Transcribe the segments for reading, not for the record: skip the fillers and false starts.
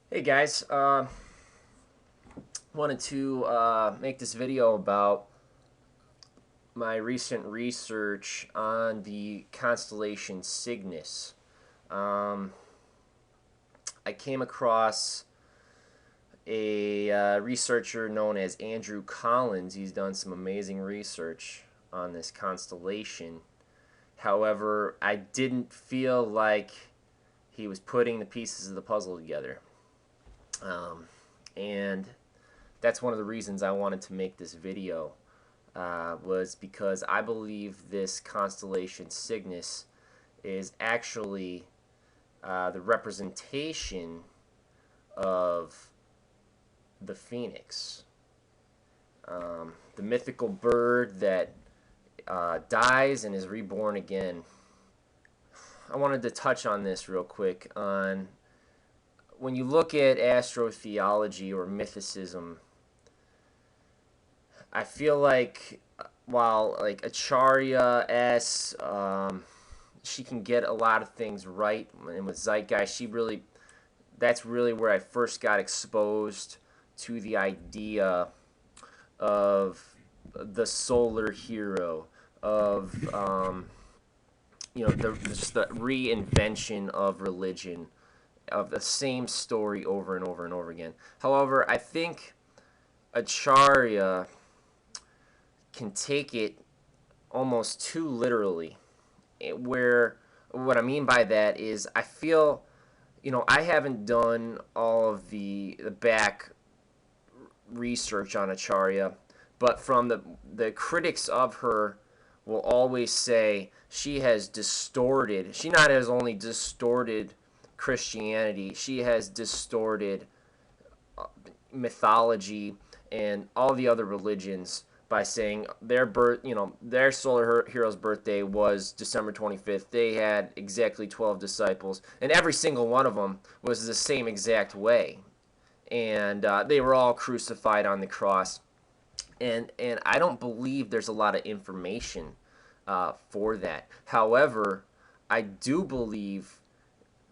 Hey guys, wanted to make this video about my recent research on the constellation Cygnus. Um, I came across a researcher known as Andrew Collins. He's done some amazing research on this constellation. However, I didn't feel like he was putting the pieces of the puzzle together. Um, and that's one of the reasons I wanted to make this video, was because I believe this constellation Cygnus is actually the representation of the phoenix, the mythical bird that dies and is reborn again. I wanted to touch on this real quick. On when you look at astrotheology or mythicism, I feel like while like Acharya S, she can get a lot of things right, and with Zeitgeist, that's really where I first got exposed to the idea of the solar hero, of just the reinvention of religion, of the same story over and over and over again. However, I think Acharya can take it almost too literally. Where what I mean by that is I feel, I haven't done all of the back research on Acharya, but from the critics of her will always say she has distorted. She not has only distorted Christianity, she has distorted mythology and all the other religions by saying their solar hero's birthday was December 25th. They had exactly 12 disciples, and every single one of them was the same exact way, and they were all crucified on the cross. And I don't believe there's a lot of information for that. However, I do believe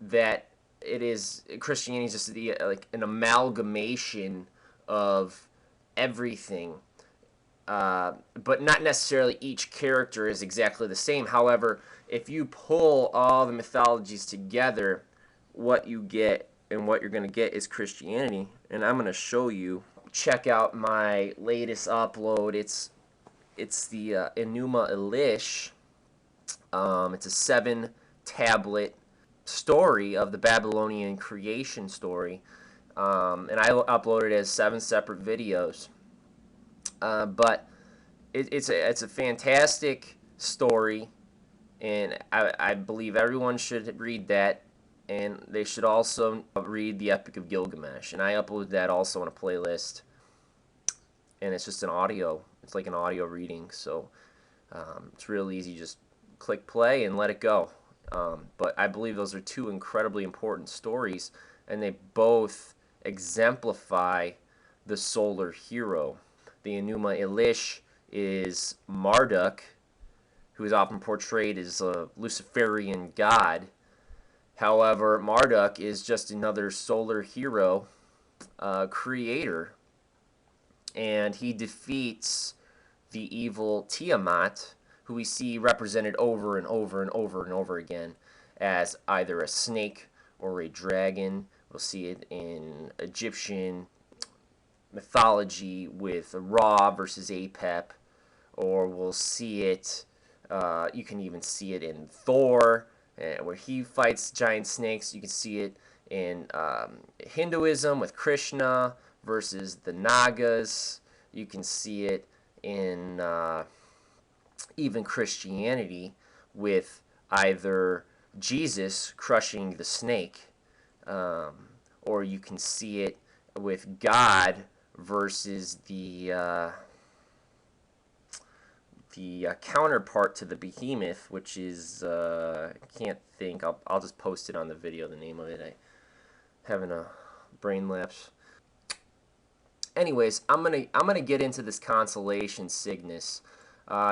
that it is Christianity is just like an amalgamation of everything, but not necessarily each character is exactly the same. However, if you pull all the mythologies together, what you get and what you're going to get is Christianity. And I'm going to show you. Check out my latest upload. It's the Enuma Elish. It's a 7-tablet story of the Babylonian creation story, and I uploaded it as 7 separate videos. But it's a fantastic story, and I believe everyone should read that, and they should also read the Epic of Gilgamesh. And I uploaded that also in a playlist, and it's just an audio. It's like an audio reading, so it's real easy. Just click play and let it go. But I believe those are two incredibly important stories, and they both exemplify the solar hero. The Enuma Elish is Marduk, who is often portrayed as a Luciferian god. However, Marduk is just another solar hero creator, and he defeats the evil Tiamat, who we see represented over and over and over and over again as either a snake or a dragon. We'll see it in Egyptian mythology with Ra versus Apep, or we'll see it, you can even see it in Thor, where he fights giant snakes. You can see it in Hinduism with Krishna versus the Nagas. You can see it in even Christianity with either Jesus crushing the snake, or you can see it with God versus the counterpart to the behemoth, which is I can't think. I'll just post it on the video. The name of it. I having a brain lapse. Anyways, I'm gonna get into this constellation Cygnus.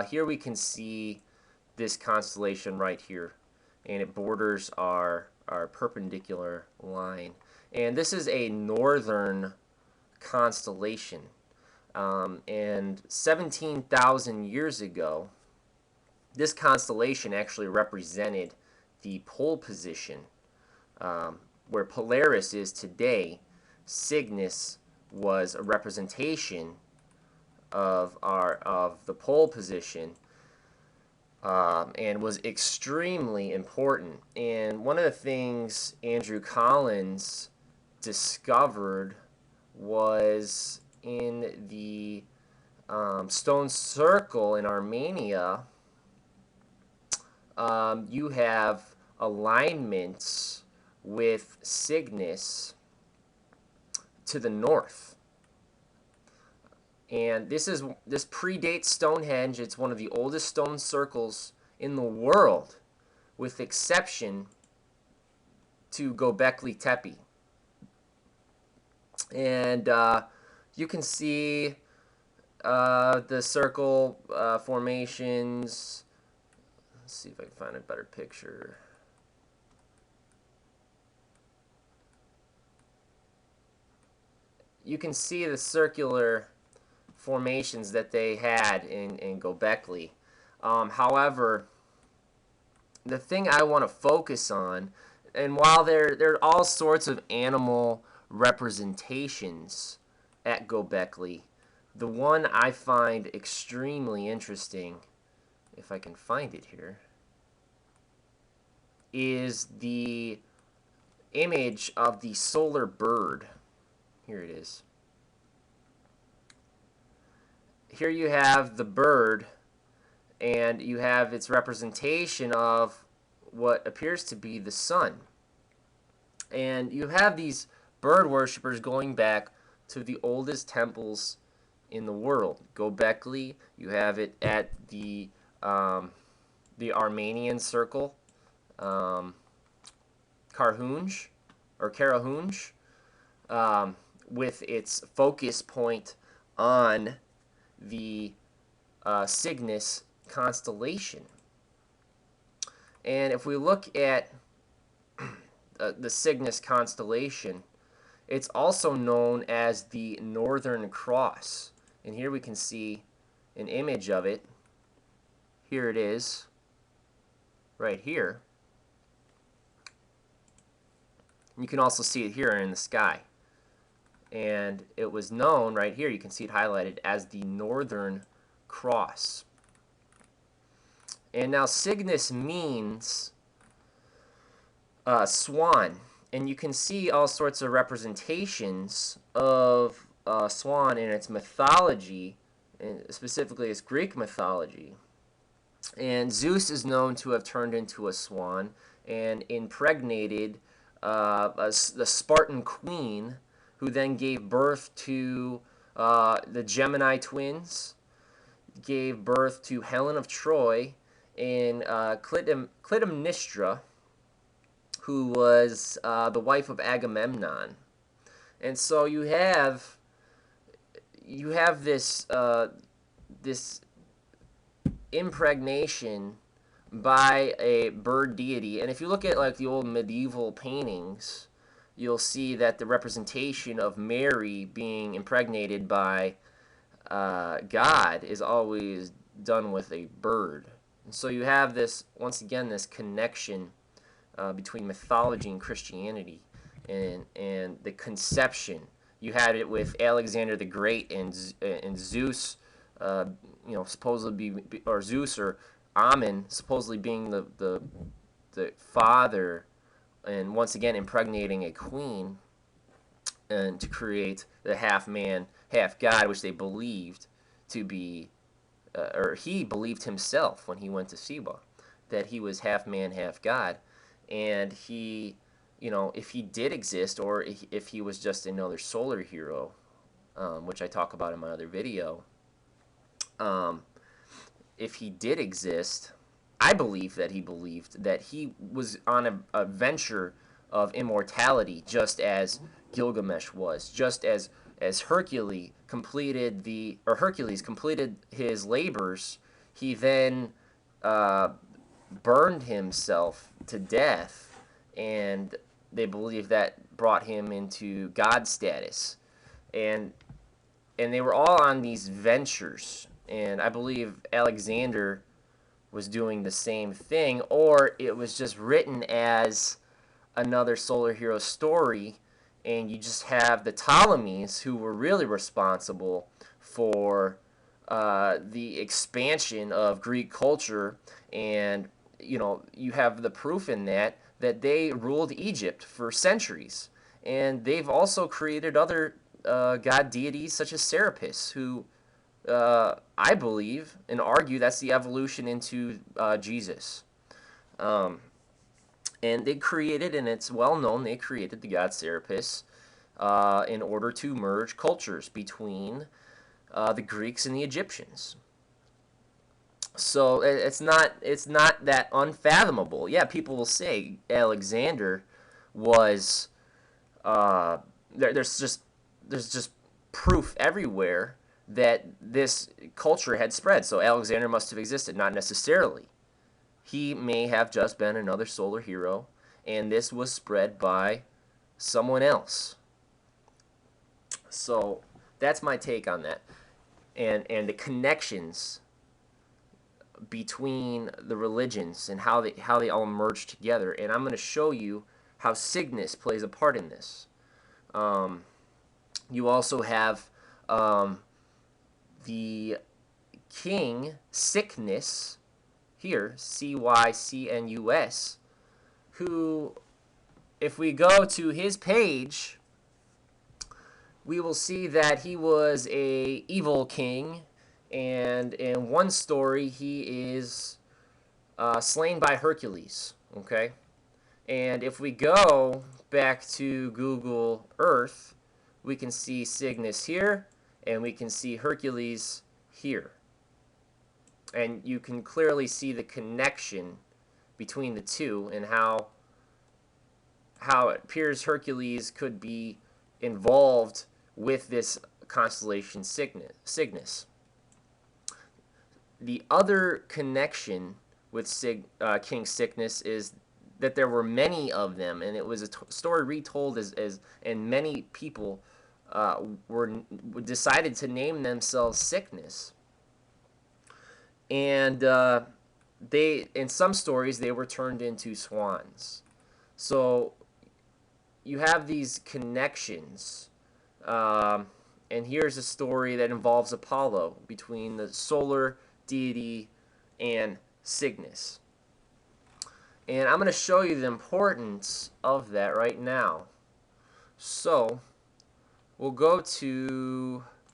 Here we can see this constellation right here, and it borders our our perpendicular line. And this is a northern constellation. And 17,000 years ago, this constellation actually represented the pole position. Where Polaris is today, Cygnus was a representation of the pole position, and was extremely important. And one of the things Andrew Collins discovered was in the stone circle in Armenia, you have alignments with Cygnus to the north. And this predates Stonehenge. It's one of the oldest stone circles in the world, with exception to Göbekli Tepe. And you can see the circle formations. Let's see if I can find a better picture. You can see the circular formations that they had in Göbekli. However, the thing I want to focus on, and while there are all sorts of animal representations at Göbekli, the one I find extremely interesting, if I can find it here, is the image of the solar bird. Here it is. Here you have the bird, and you have its representation of what appears to be the sun. And you have these bird worshippers going back to the oldest temples in the world. Göbekli, you have it at the Armenian circle, Karhunj, or Karahunj, with its focus point on the Cygnus constellation. And if we look at the Cygnus constellation, it's also known as the Northern Cross. And here we can see an image of it. Here it is, right here. You can also see it here in the sky. And it was known, right here, you can see it highlighted, as the Northern Cross. And now Cygnus means swan. And you can see all sorts of representations of swan in its mythology, and specifically its Greek mythology. And Zeus is known to have turned into a swan and impregnated the Spartan queen, who then gave birth to the Gemini twins, gave birth to Helen of Troy, and Clytemnestra, who was the wife of Agamemnon. And so you have this this impregnation by a bird deity. And if you look at like the old medieval paintings, you'll see that the representation of Mary being impregnated by God is always done with a bird. And so you have this, once again, this connection between mythology and Christianity, and the conception. You had it with Alexander the Great and Zeus, supposedly or Zeus or Ammon supposedly being the father, and once again impregnating a queen, and to create the half man, half God, which they believed to be, or he believed himself when he went to Sheba, that he was half man, half God. And he, if he did exist, or if he was just another solar hero, which I talk about in my other video, if he did exist, I believe that he believed that he was on a venture of immortality, just as Gilgamesh was, just as Hercules completed his labors. He then burned himself to death and they believe that brought him into god status. And they were all on these ventures, and I believe Alexander was doing the same thing, or it was just written as another solar hero story, and you just have the Ptolemies who were really responsible for the expansion of Greek culture. And you have the proof in that they ruled Egypt for centuries, and they've also created other god deities such as Serapis, who I believe and argue that's the evolution into Jesus. Um, and they created, and it's well known, they created the god Serapis in order to merge cultures between the Greeks and the Egyptians. So it's not that unfathomable. Yeah, people will say Alexander was there's just proof everywhere that this culture had spread. So Alexander must have existed. Not necessarily. He may have just been another solar hero, and this was spread by someone else. So that's my take on that, and the connections between the religions and how they all merge together. And I'm going to show you how Cygnus plays a part in this. You also have the king Cygnus here, Cycnus, who, if we go to his page, we will see that he was a evil king, and in one story he is slain by Hercules. Okay, and if we go back to Google Earth, we can see Cygnus here, and we can see Hercules here. And you can clearly see the connection between the two, and how it appears Hercules could be involved with this constellation Cygnus. The other connection with King Cygnus is that there were many of them, and it was a story retold and many people were decided to name themselves Cygnus. And they, in some stories, they were turned into swans. So you have these connections. And here's a story that involves Apollo, between the solar deity and Cygnus. And I'm going to show you the importance of that right now. So we'll go to